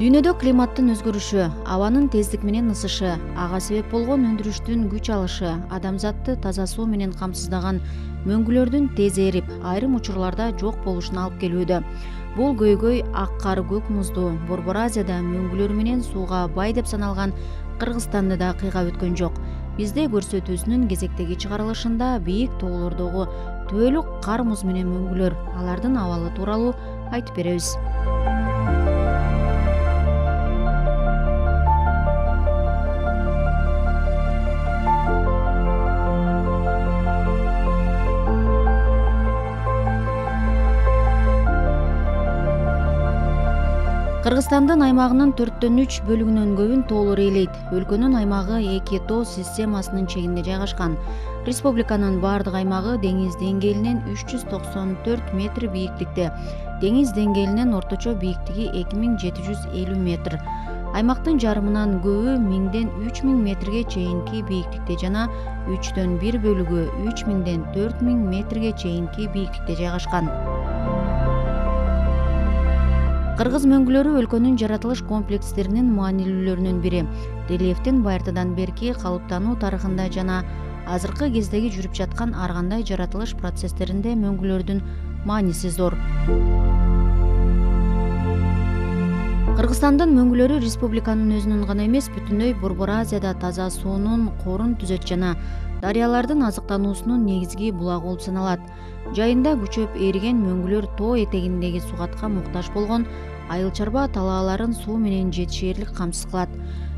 Дүйнөдө климаттын өзгөрүшү, абанын тездик менен ысышы, ага себеп болгон өндүрүштүн күч алышы, адамзатты таза суу менен камсыздаган мөңгүлөрдүн тез эрип, айрым учурларда жок болушуна алып келүүдө. Бул көйгөй ак кар, көк музду Борбор Азияда мөңгүлөр менен сууга бай деп саналган Кыргызстанды да кыйгап өткөн жок. Бизде көрсөтүүсүнүн кезектеги чыгарылышында бийик тоолордогу түбөлүк кар муз менен мөңгүлөр, алардын абалы тууралуу айтып беребиз. Кыргызстандын аймагынын 4/3 бөлүгүнөн көбүн тоолор ээлейт. Өлкөнүн аймагы эки тоо системасынын чегинде жайгашкан. Республиканын бардык аймагы деңиз деңгээлинен 394 метр бийиктикте. Деңиз деңгээлинен орточо бийиктиги 2750 метр. Аймактын жарымынан көбү 1000ден 3000 метрге чейинки бийиктикте жана 1/3 бөлүгү 3000ден 4000 метрге чейинки бийиктикте жайгашкан. Кыргыз мөңгүлөрү өлкөнүн жаратылыш комплекстеринин маанилүүлөрүнүн бири. Рельефтин байыртыдан берки калыптануу тарыхында жана азыркы кездеги жүрүп жаткан ар кандай жаратылыш процесстеринде мөңгүлөрдүн мааниси зор. Кыргызстандын мөңгүлөрү республиканын өзүнүн гана эмес, бүтүндөй Борбор Азияда таза суунун корун түзөт жана дарыялардын азыктануусунун негизги булагы болуп саналат. Жайында күчөп ээриген мөңгүлөр тоо этегиндеги сугатка муктаж болгон айыл чарба талааларын суу менен жетишээрлик камсыз кылат.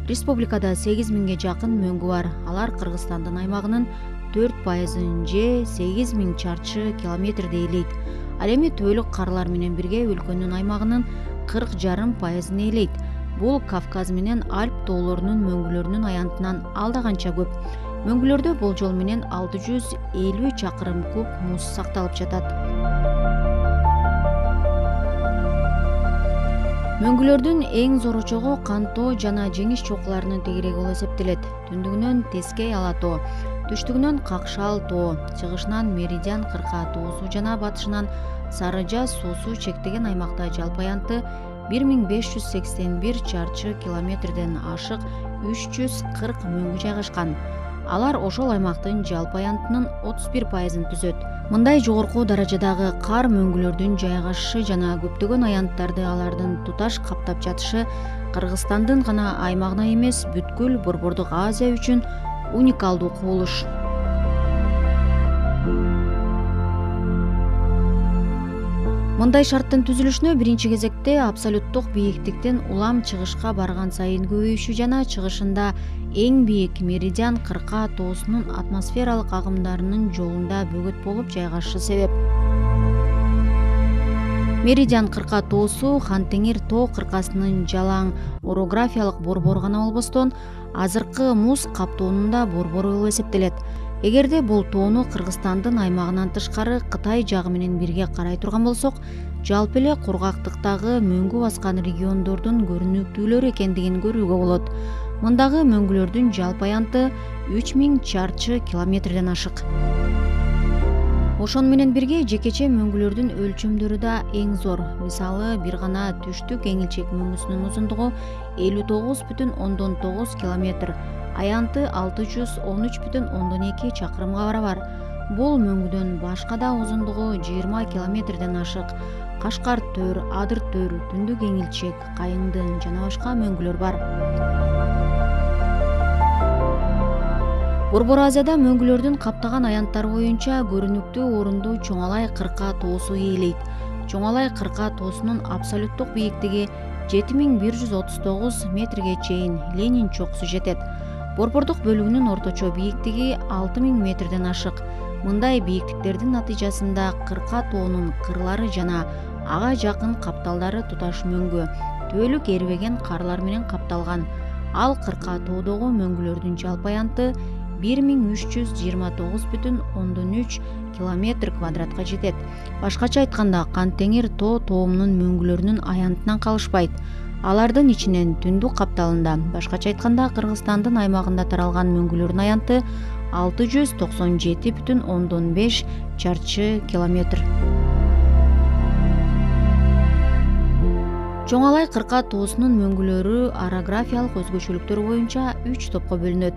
Республикада 8000ге жакын мөңгү бар. Алар Кыргызстандын аймагынын 4% же 8000 чарчы километрди ээлейт. Ал эми түбөлүк карлар менен бирге өлкөнүн аймагынын 40,5% ээлейт. Бул Кавказ менен Альп тоолорунун мөңгүлөрүнүн аянтынан алда канча көп. Мөңгүлөрдө болжол менен 650 чакырым куб муз сакталып жатат. Мөңгүлөрдүн эң зор очогу Кантоо жана Жеңиш чокуларынын тегереги болуп эсептелет. Түндүгүнөн Тескей Ала тоо, түштүгүнөн Какшал тоо, чыгышынан Меридиан Кырка тоосу жана батышынан Сарыжа суусу чектеген аймакта жалпы аянты 1581 чарчы километрден ашык 340 мөңгү жайгашкан. Алар ошол аймактын жалпы аянтынын 31%-ын түзөт. Мындай жогорку даражадагы кар мөңгүлөрдүн жайгашышы жана көптөгөн аянттарды алардын туташ каптап жатышы Кыргызстандын гана аймагына эмес, бүткүл Борбордук Азия үчүн уникалдуу кубулуш. Мындай шарттын түзүлүшүнө биринчи кезекте абсолюттук бийиктиктин улам чыгышка барган сайын көбөйүшү жана чыгышында эң бийик Меридиан Кырка тоосунун атмосфералык агымдарынын жолунда бөгөт болуп жайгашышы себеп. Меридиан Кырка тоосу Хантеңир тоо кыркасынын жалаң орографиялык борбору гана болбостон, азыркы муз каптоонун да борбору болуп эсептелет. Эгерде бул тоону Кыргызстандын аймагынан тышкары Кытай жагы менен бирге карай турган болсок, жалпы эле кургактыктагы мөңгү баскан региондордун көрүнүктүүлөрү экендигин көрүүгө болот. Мындагы мөңгүлөрдүн жалпы аянты 3000 чарчы километрден ашык. Ошону менен бирге жекече мөңгүлөрдүн өлчөмдөрү да эң зор. Мисалы, бир гана түштүк эңилчек мөңгүсүнүн узундугу 59,9 километр, аянты 613,2 чакырымга барабар. Бул мөңгүдөн башка да узундугу 20 километрден ашык Кашкар төр, Адыр төр, түндүк эңилчек, Кайыңдын жана башка мөңгүлөр бар. Борбор Азияда мөңгүлөрдүн каптаган аянттары боюнча көрүнүктүү орунду Чоңалай Кырка тоосу ээлейт. Чоңалай Кырка тоосунун абсолюттук бийиктиги 7139 метрге чейин Ленин чокусу жетет. Борбордук бөлүгүнүн орточо бийиктиги 6000 метрден ашык. Мындай бийиктиктердин натыйжасында Кырка тоонун кырлары жана ага жакын капталдары туташ мөңгү, түбөлүк эрибеген карлар менен капталган. Ал Кырка тоодогу мөңгүлөрдүн жалпы аянты 1329,3 километр квадратка жетет. Башкача айтканда, Кантеңир тоо тоомунун мөңгүлөрүнүн аянтынан калышпайт. Алардын ичинен түндүк капталында, башкача айтканда Кыргызстандын аймагында таралган мөңгүлөрдүн аянты 697,5 чарчы километр. Чоң Алай кырка тоосунун мөңгүлөрү орографиялык өзгөчөлүктөрү боюнча 3 топко бөлүнөт.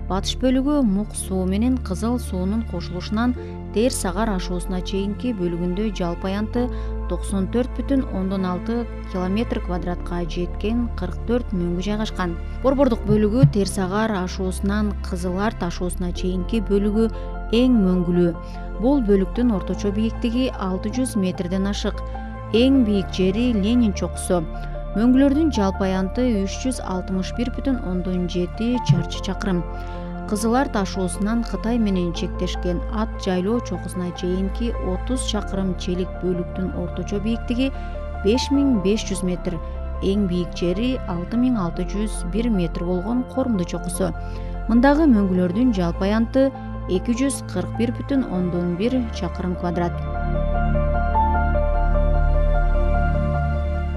Батыш бөлүгү Мук суу менен Кызыл суунун кошулушунан Тер Сагар ашуусуна чейинки бөлүгүндө жалпы аянты 94,6 километр квадратка жеткен 44 мөңгү жайгашкан. Борбордук бөлүгү Тер Сагар ашуусунан Кызыл Арт ашуусуна чейинки бөлүгү эң мөңгүлүү. Бул бөлүктүн орточо бийиктиги 600 метрден ашык. Эң бийик жери Ленин чокусу. Мөңгүлөрдүн жалпы аянты 361,7 чарчы чакырым. Кызыл Арт ашуусунан Кытай менен чектешкен ат жайлоо чокусуна чейинки 30 чакырым челик бөлүктүн орточо бийиктиги 5500 метр. Эң бийик жери 6601 метр болгон Корумду чокусу. Мындагы мөңгүлөрдүн жалпы аянты 241,1 чакырым квадрат.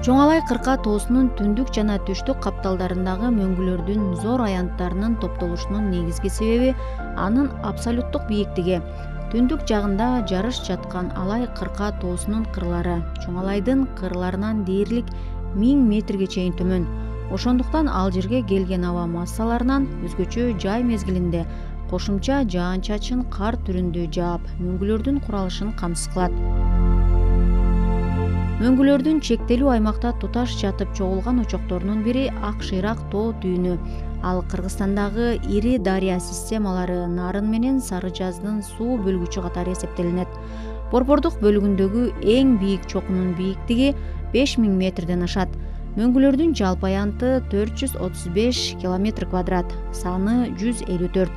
Чоң Алай кырка тоосунун түндүк жана түштүк капталдарындагы мөңгүлөрдүн зор аянттарынын топтолушунун негизги себеби анын абсолюттук бийиктиги. Түндүк жагында жарыш жаткан Алай кырка тоосунун кырлары Чоң Алайдын кырларынан дээрлик 1000 метрге чейин төмөн. Ошондуктан ал жерге келген аба массаларынан өзгөчө жай мезгилинде кошумча жаан-чачын кар түрүндө жаап, мөңгүлөрдүн куралышын камсыз кылат. Мөңгүлөрдүн чектелүү аймакта туташ жатып чогулган очокторунун бири Ак Шыйрак тоо дүйүнү. Ал Кыргызстандагы ири дарыя системалары Нарын менен Сары Жаздын суу бөлгүчү катары эсептелинет. Борбордук бөлүгүндөгү эң бийик чокунун бийиктиги 5000 метрден ашат. Мөңгүлөрдүн жалпы аянты 435 километр квадрат, саны 154.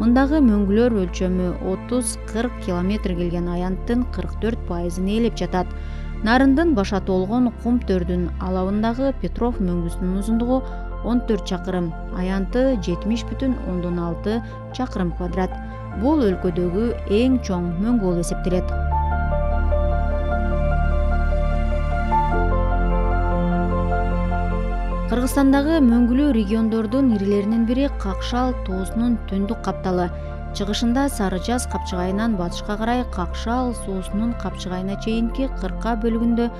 Мындагы мөңгүлөр өлчөмү 30-40 километр келген аянттын 44%-ын ээлеп жатат. Нарындын баша толгон кум төрдүн алабындагы Петров мөңгүсүнүн узундугу 14 чакырым, аянты 70,6 чакырым квадрат. Бул өлкөдөгү эң чоң мөңгү болуп эсептелет. Кыргызстандагы мөңгүлүү региондордун ирилеринин бири Какшал тоосунун түндүк капталы. Чыгышында Сары Жаз капчыгайынан батышка карай Какшал суусунун капчыгайына чейинки кырка бөлүгүндө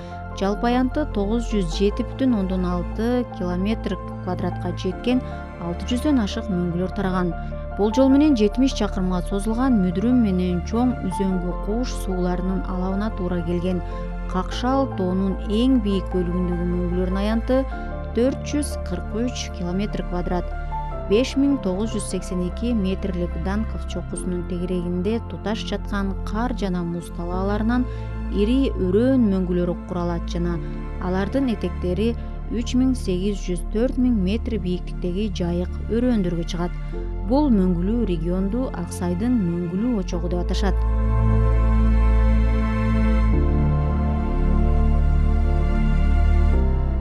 жалпы аянты 907,6 километр квадратка жеткен 600дөн ашык мөңгүлөр тараган. Болжол менен 70 чакырымга созулган Мүдүрүм менен Чоң Үзөңгү Кууш сууларынын алабына туура келген Какшал тоонун эң бийик бөлүгүндөгү мөңгүлөрдүн аянты 443 километр квадрат. 5982 метрлик Данков чокусунун тегерегинде туташ жаткан кар жана муз талааларынан ири өрөөн мөңгүлөрү куралат жана алардын этектери 3800-4000 метр бийиктиктеги жайык өрөөндөргө чыгат. Бул мөңгүлүү регионду Аксайдын мөңгүлүү очогу деп аташат.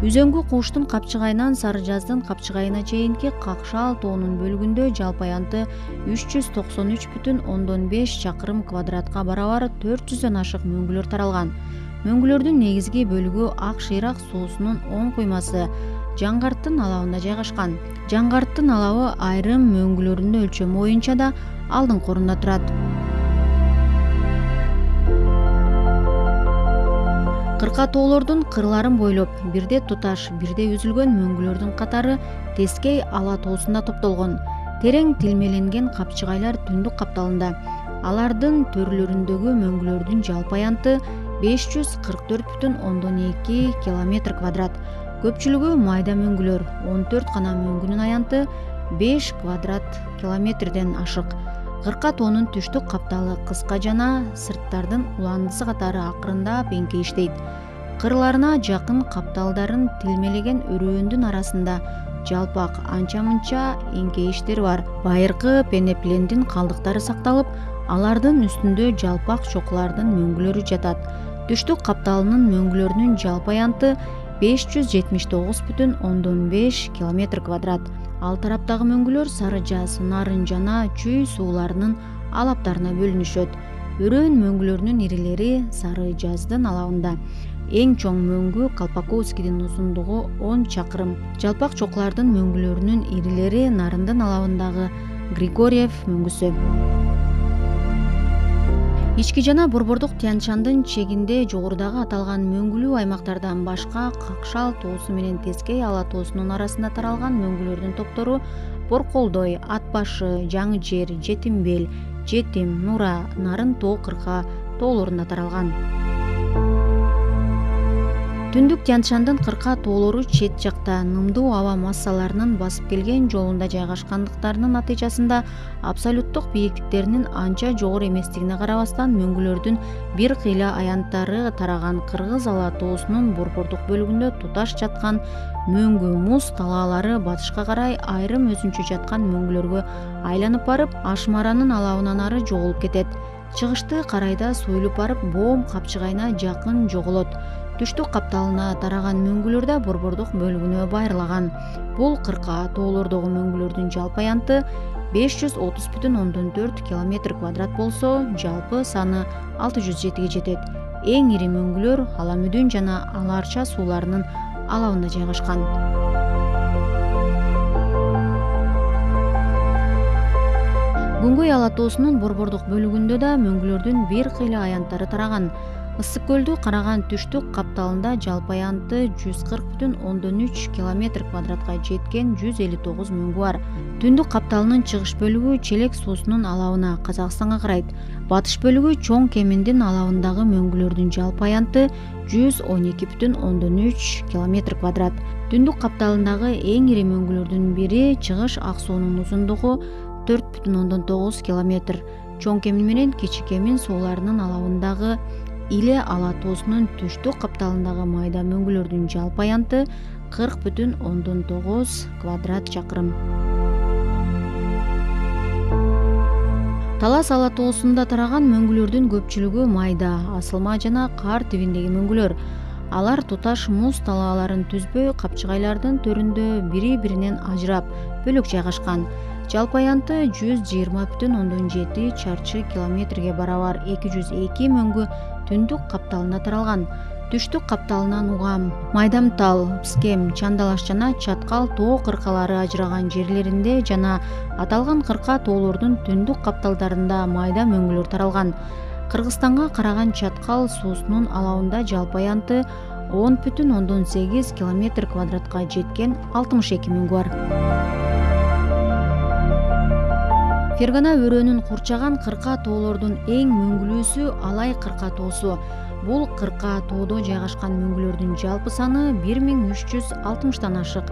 Үзөңгү Кууштун капчыгайынан Сары Жаздын капчыгайына чейинки Какшал тоонун бөлүгүндө жалпы аянты 393,5 чакырым квадратка барабар 400дөн ашык мөңгүлөр таралган. Мөңгүлөрдүн негизги бөлүгү Ак Шыйрак суусунун оң куймасы Жаңгарттын алабында жайгашкан. Жаңгарттын алабы айрым мөңгүлөрүнүн өлчөмү боюнча да алдыңкы орунда турат. Кырка тоолордун кырларын бойлоп, бирде туташ, бирде үзүлгөн мөңгүлөрдүн катары Тескей Ала тоосунда топтолгон. Терең тилмеленген капчыгайлар түндүк капталында. Алардын төрлөрүндөгү мөңгүлөрдүн жалпы аянты 544,2 километр квадрат. Көпчүлүгү майда мөңгүлөр. 14 гана мөңгүнүн аянты 5 квадрат километрден ашык. Кырка тоонун түштүк капталы кыска жана сырттардын уландысы катары акырындап эңкейиштейт. Кырларына жакын капталдарын тилмелеген өрөөндүн арасында жалпак анча-мынча эңкейиштер бар. Байыркы пенеплендин калдыктары сакталып, алардын үстүндө жалпак чокулардын мөңгүлөрү жатат. Түштүк капталынын мөңгүлөрүнүн жалпы аянты 579,5 километр квадрат. Ал тараптагы мөңгүлөр Сары Жаз, Нарын жана Чүй сууларынын алаптарына бөлүнүшөт. Өрөөн мөңгүлөрүнүн ирилери Сары Жаздын алабында. Эң чоң мөңгү Колпаковскийдин узундугу 10 чакырым. Жалпак чокулардын мөңгүлөрүнүн ирилери Нарындын алабындагы Григорьев мөңгүсү. Ички жана Борбордук Тянь-Шандын чегинде жогорудагы аталган мөңгүлүү аймактардан башка Какшал тоосу менен Тескей ала тоосунун арасында таралган мөңгүлөрдүн топтору Борколдой, Ат башы, Жаңы жер, Жетимбел, Жетим, Нура, Нарын тоо кырка тоолорунда таралган. Түндүк Тянь-Шандын кырка тоолору чет жакта нымдуу аба массаларынын басып келген жолунда жайгашкандыктарынын натыйжасында абсолюттук бийиктиктеринин анча жогору эместигине карабастан мөңгүлөрдүн бир кыйла аянттары тараган Кыргыз ала тоосунун борбордук бөлүгүндө туташ жаткан мөңгү муз талаалары батышка карай айрым өзүнчө жаткан мөңгүлөргө айланып барып Ашмаранын алабынан ары жоголуп кетет. Чыгышты карайда суюлуп барып Боом капчыгайына жакын жоголот. Түштүк капталына тараган мөңгүлөр да борбордук бөлүгүнө байырлаган. Бул кырка тоолордогу мөңгүлөрдүн жалпы аянты 530,4 км квадрат болсо, жалпы саны 607ге жетет. Эң ири мөңгүлөр Аламүдүн жана Аларча сууларынын алабында жайгашкан. Күнгөй ала тоосунун борбордук бөлүгүндө да мөңгүлөрдүн бир кыйла аянттары тараган. Ысык көлдү караган түштүк капталында жалпы аянты 140,3 км квадратка жеткен 159 мөңгү бар. Түндүк капталынын чыгыш бөлүгү Челек суусунун алабына Казакстанга карайт. Батыш бөлүгү Чоң Кеминдин алабындагы мөңгүлөрдүн жалпы аянты 112,3 км квадрат. Түндүк капталындагы эң ири мөңгүлөрдүн бири чыгыш Ак суунун узундугу 4,9 км. Чоң Кемин менен Кичи Кемин сууларынын алабындагы Иле ала тоосунун түштүк капталындагы майда мөңгүлөрдүн жалпы аянты 40,9 квадрат чакырым. Талас ала тоосунда тараган мөңгүлөрдүн көпчүлүгү майда, асылма жана кар тибиндеги мөңгүлөр. Алар туташ муз талааларын түзбөй, капчыгайлардын төрүндө бири-биринен ажырап, бөлөк жайгашкан. Жалпы аянты 120,7 чарчы километрге барабар 202 мөңгү түндүк капталында таралган. Түштүк капталынан Угам, Майдамтал, Пскем, Чандалаш жана Чаткал тоо кыркалары ажыраган жерлеринде жана аталган кырка тоолордун түндүк капталдарында майда мөңгүлөр таралган. Кыргызстанга караган Чаткал суусунун алабында жалпы аянты 10,8 км квадратка жеткен 62 мөңгү бар. Фергана өрөөнүн курчаган кырка тоолордун эң мөңгүлүүсү Алай кырка тоосу. Бул кырка тоодо жайгашкан мөңгүлөрдүн жалпы саны 1360 ашык.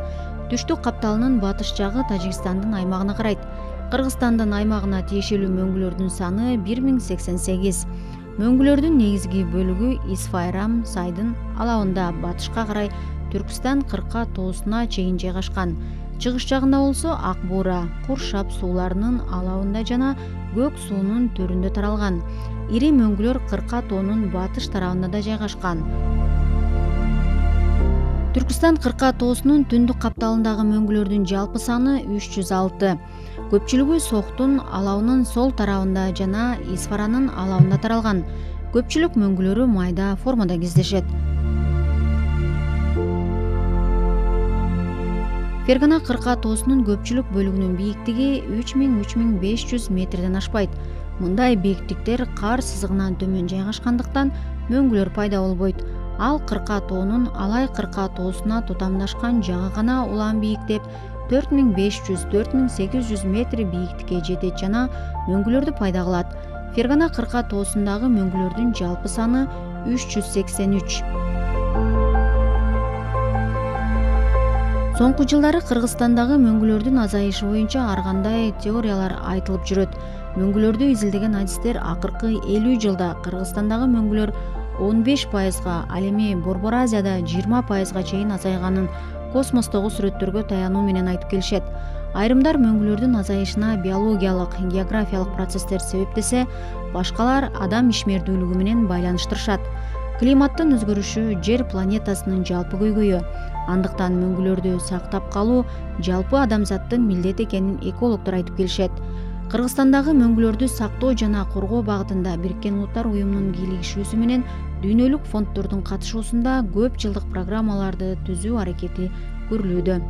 Түштүк капталынын батыш жагы Тажикстандын аймагына карайт. Кыргызстандын аймагына тиешелүү мөңгүлөрдүн саны 1088. Мөңгүлөрдүн негизги бөлүгү Исфайрам сайдын алабында батышка карай Түркстан кырка тоосуна чейин жайгашкан. Чыгыш жагында болсо Ак Буура, Куршап сууларынын алабында жана Көк суунун төрүндө таралган. Ири мөңгүлөр кырка тоонун батыш тарабында да жайгашкан. Түркстан кырка тоосунун түндүк капталындагы мөңгүлөрдүн жалпы саны 306. Көпчүлүгү Соктун алабынын сол тарабында жана Исфаранын алабында таралган. Көпчүлүк мөңгүлөрү майда формада кездешет. Фергана кырка тоосунун көпчүлүк бөлүгүнүн бийиктиги 3000–3500 метрден ашпайт. Мындай бийиктиктер кар сызыгынан төмөн жайгашкандыктан мөңгүлөр пайда болбойт. Ал кырка тоонун Алай кырка тоосуна тутамдашкан жагы гана улам бийиктеп 4500–4800 метр бийиктикке жетет жана мөңгүлөрдү пайда кылат. Фергана кырка тоосундагы мөңгүлөрдүн жалпы саны 383. Соңку жылдары Кыргызстандагы мөңгүлөрдүн азайышы боюнча ар кандай теориялар айтылып жүрөт. Мөңгүлөрдү изилдеген адистер акыркы 50 жылда Кыргызстандагы мөңгүлөр 15%, ал эми Борбор Азияда 20%га чейин азайганын космостогу сүрөттөргө таянуу менен айтып келишет. Айрымдар мөңгүлөрдүн азайышына биологиялык, географиялык процесстер себептесе, башкалар адам ишмердүүлүгү менен байланыштырышат. Климаттын өзгөрүшү жер планетасынын жалпы көйгөйү. Андыктан мөңгүлөрдү сактап калуу жалпы адамзаттын милдети экенин экологдор айтып келишет. Кыргызстандагы мөңгүлөрдү сактоо жана коргоо багытында Бириккен Улуттар уюмунун кийлигишүүсү менен дүйнөлүк фонддордун катышуусунда көп жылдык программаларды түзүү аракети көрүлүүдө.